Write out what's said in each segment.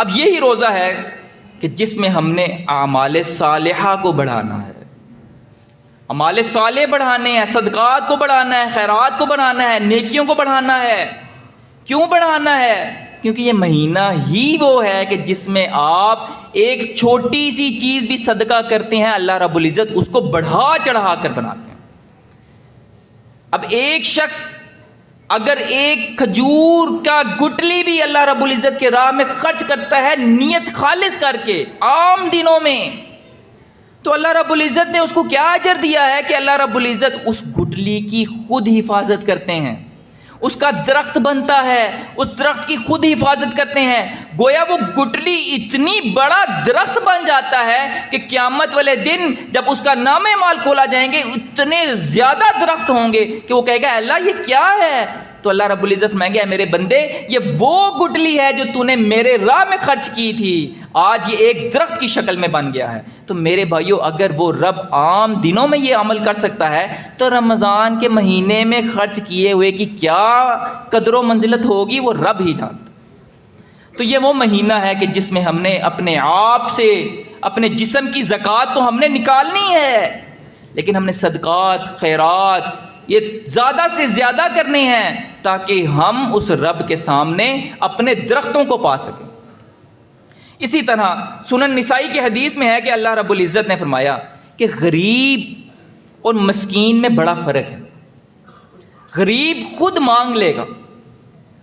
اب یہی روزہ ہے کہ جس میں ہم نے اعمال صالحہ کو بڑھانا ہے، اعمال صالح بڑھانے ہیں، صدقات کو بڑھانا ہے، خیرات کو بڑھانا ہے، نیکیوں کو بڑھانا ہے۔ کیوں بڑھانا ہے؟ کیونکہ یہ مہینہ ہی وہ ہے کہ جس میں آپ ایک چھوٹی سی چیز بھی صدقہ کرتے ہیں، اللہ رب العزت اس کو بڑھا چڑھا کر بناتے ہیں۔ اب ایک شخص اگر ایک کھجور کا گٹلی بھی اللہ رب العزت کے راہ میں خرچ کرتا ہے نیت خالص کر کے عام دنوں میں، تو اللہ رب العزت نے اس کو کیا اجر دیا ہے کہ اللہ رب العزت اس گٹلی کی خود حفاظت کرتے ہیں، اس کا درخت بنتا ہے، اس درخت کی خود حفاظت کرتے ہیں۔ گویا وہ گٹلی اتنی بڑا درخت بن جاتا ہے کہ قیامت والے دن جب اس کا نام اعمال کھولا جائیں گے اتنے زیادہ درخت ہوں گے کہ وہ کہے گا اللہ یہ کیا ہے؟ تو اللہ رب العزت فرمائیں گے اے میرے بندے یہ وہ گٹلی ہے جو تو نے میرے راہ میں خرچ کی تھی، آج یہ ایک درخت کی شکل میں بن گیا ہے۔ تو میرے بھائیو اگر وہ رب عام دنوں میں یہ عمل کر سکتا ہے تو رمضان کے مہینے میں خرچ کیے ہوئے کی کیا قدر و منزلت ہوگی وہ رب ہی جانتا۔ تو یہ وہ مہینہ ہے کہ جس میں ہم نے اپنے آپ سے اپنے جسم کی زکوٰۃ تو ہم نے نکالنی ہے، لیکن ہم نے صدقات خیرات یہ زیادہ سے زیادہ کرنے ہیں تاکہ ہم اس رب کے سامنے اپنے درختوں کو پا سکیں۔ اسی طرح سنن نسائی کی حدیث میں ہے کہ اللہ رب العزت نے فرمایا کہ غریب اور مسکین میں بڑا فرق ہے۔ غریب خود مانگ لے گا،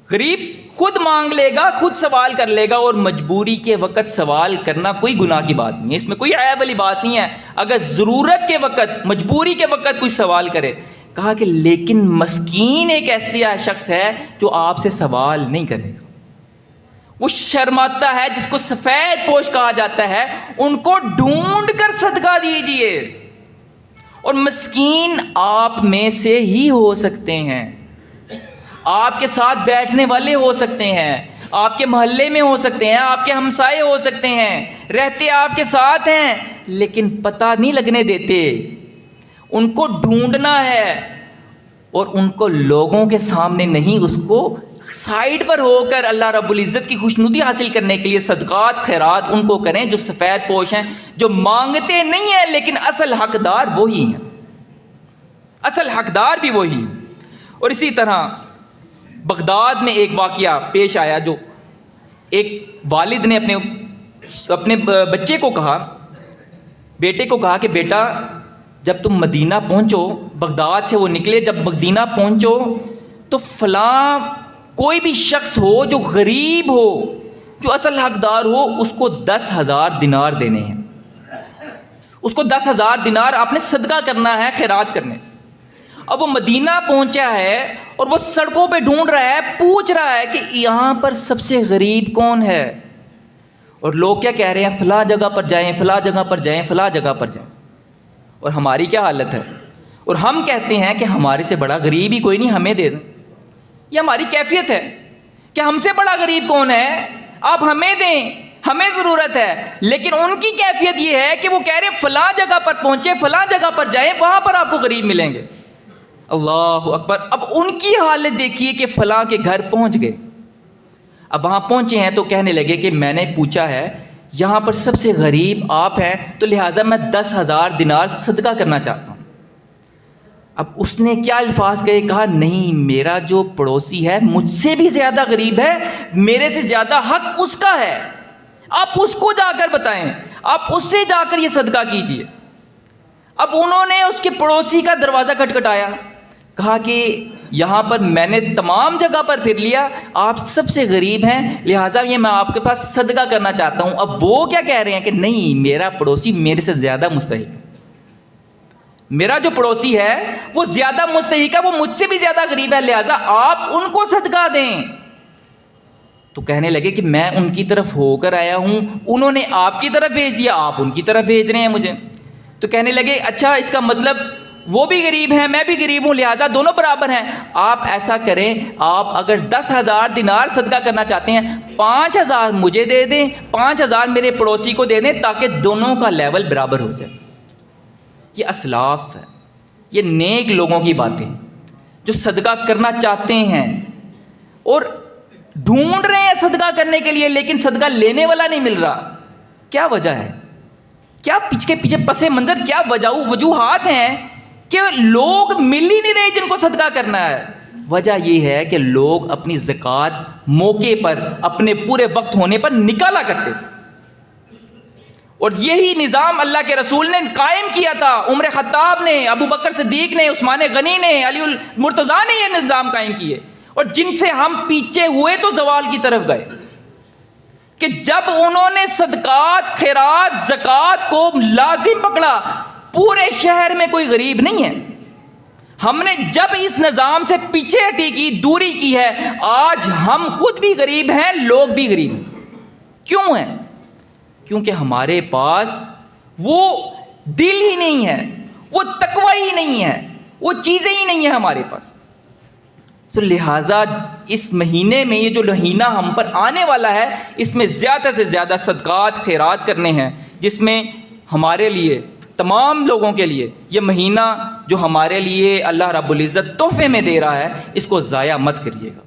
غریب خود مانگ لے گا، خود سوال کر لے گا، اور مجبوری کے وقت سوال کرنا کوئی گناہ کی بات نہیں ہے، اس میں کوئی عیب والی بات نہیں ہے اگر ضرورت کے وقت مجبوری کے وقت کوئی سوال کرے۔ کہا کہ لیکن مسکین ایک ایسا شخص ہے جو آپ سے سوال نہیں کرے گا، وہ شرماتا ہے، جس کو سفید پوش کہا جاتا ہے، ان کو ڈھونڈ کر صدقہ دیجئے۔ اور مسکین آپ میں سے ہی ہو سکتے ہیں، آپ کے ساتھ بیٹھنے والے ہو سکتے ہیں، آپ کے محلے میں ہو سکتے ہیں، آپ کے ہمسائے ہو سکتے ہیں، رہتے آپ کے ساتھ ہیں لیکن پتہ نہیں لگنے دیتے۔ ان کو ڈھونڈنا ہے اور ان کو لوگوں کے سامنے نہیں، اس کو سائیڈ پر ہو کر اللہ رب العزت کی خوشنودی حاصل کرنے کے لیے صدقات خیرات ان کو کریں جو سفید پوش ہیں، جو مانگتے نہیں ہیں لیکن اصل حقدار وہی ہیں، اصل حقدار بھی وہی ہیں۔ اور اسی طرح بغداد میں ایک واقعہ پیش آیا، جو ایک والد نے اپنے بچے کو کہا، بیٹے کو کہا کہ بیٹا جب تم مدینہ پہنچو، بغداد سے وہ نکلے، جب مدینہ پہنچو تو فلاں کوئی بھی شخص ہو جو غریب ہو، جو اصل حقدار ہو، اس کو 10,000 دینار دینے ہیں، اس کو 10,000 دینار آپ نے صدقہ کرنا ہے، خیرات کرنے۔ اب وہ مدینہ پہنچا ہے اور وہ سڑکوں پہ ڈھونڈ رہا ہے، پوچھ رہا ہے کہ یہاں پر سب سے غریب کون ہے، اور لوگ کیا کہہ رہے ہیں فلاں جگہ پر جائیں، فلاں جگہ پر جائیں، فلاں جگہ پر جائیں۔ اور ہماری کیا حالت ہے؟ اور ہم کہتے ہیں کہ ہمارے سے بڑا غریب ہی کوئی نہیں، ہمیں دے دیں۔ یہ ہماری کیفیت ہے کہ ہم سے بڑا غریب کون ہے، آپ ہمیں دیں، ہمیں ضرورت ہے۔ لیکن ان کی کیفیت یہ ہے کہ وہ کہہ رہے فلاں جگہ پر پہنچے، فلاں جگہ پر جائیں، وہاں پر آپ کو غریب ملیں گے۔ اللہ اکبر! اب ان کی حالت دیکھیے کہ فلاں کے گھر پہنچ گئے، اب وہاں پہنچے ہیں تو کہنے لگے کہ میں نے پوچھا ہے یہاں پر سب سے غریب آپ ہیں تو لہٰذا میں 10,000 دینار صدقہ کرنا چاہتا ہوں۔ اب اس نے کیا الفاظ کہے؟ کہا نہیں، میرا جو پڑوسی ہے مجھ سے بھی زیادہ غریب ہے، میرے سے زیادہ حق اس کا ہے، آپ اس کو جا کر بتائیں، آپ اس سے جا کر یہ صدقہ کیجئے۔ اب انہوں نے اس کے پڑوسی کا دروازہ کھٹکھٹایا، کہا کہ یہاں پر میں نے تمام جگہ پر پھر لیا، آپ سب سے غریب ہیں، لہٰذا یہ میں آپ کے پاس صدقہ کرنا چاہتا ہوں۔ اب وہ کیا کہہ رہے ہیں کہ نہیں، میرا پڑوسی میرے سے زیادہ مستحق ہے، میرا جو پڑوسی ہے وہ زیادہ مستحق ہے، وہ مجھ سے بھی زیادہ غریب ہے، لہٰذا آپ ان کو صدقہ دیں۔ تو کہنے لگے کہ میں ان کی طرف ہو کر آیا ہوں، انہوں نے آپ کی طرف بھیج دیا، آپ ان کی طرف بھیج رہے ہیں مجھے۔ تو کہنے لگے اچھا اس کا مطلب وہ بھی غریب ہیں، میں بھی غریب ہوں، لہٰذا دونوں برابر ہیں۔ آپ ایسا کریں، آپ اگر 10,000 دینار صدقہ کرنا چاہتے ہیں، 5,000 مجھے دے دیں، 5,000 میرے پڑوسی کو دے دیں، تاکہ دونوں کا لیول برابر ہو جائے۔ یہ اسلاف ہے، یہ نیک لوگوں کی باتیں جو صدقہ کرنا چاہتے ہیں۔ اور ڈھونڈ رہے ہیں صدقہ کرنے کے لیے لیکن صدقہ لینے والا نہیں مل رہا. کیا وجہ ہے؟ کیا پیچھے پس منظر کیا وجوہات ہیں کہ لوگ مل ہی نہیں رہے جن کو صدقہ کرنا ہے؟ وجہ یہ ہے کہ لوگ اپنی زکوٰۃ موقع پر اپنے پورے وقت ہونے پر نکالا کرتے تھے، اور یہی نظام اللہ کے رسول نے قائم کیا تھا. عمر خطاب نے، ابو بکر صدیق نے، عثمان غنی نے، علی المرتضیٰ نے یہ نظام قائم کیے، اور جن سے ہم پیچھے ہوئے تو زوال کی طرف گئے کہ جب انہوں نے صدقات، خیرات، زکوٰۃ کو لازم پکڑا. پورے شہر میں کوئی غریب نہیں ہے. ہم نے جب اس نظام سے پیچھے ہٹی کی، دوری کی ہے، آج ہم خود بھی غریب ہیں، لوگ بھی غریب ہیں. کیوں ہیں؟ کیونکہ ہمارے پاس وہ دل ہی نہیں ہے، وہ تقوی ہی نہیں ہے، وہ چیزیں ہی نہیں ہیں ہمارے پاس. تو لہٰذا اس مہینے میں، یہ جو مہینہ ہم پر آنے والا ہے، اس میں زیادہ سے زیادہ صدقات، خیرات کرنے ہیں، جس میں ہمارے لیے، تمام لوگوں کے لیے، یہ مہینہ جو ہمارے لیے اللہ رب العزت تحفے میں دے رہا ہے، اس کو ضائع مت کریے گا.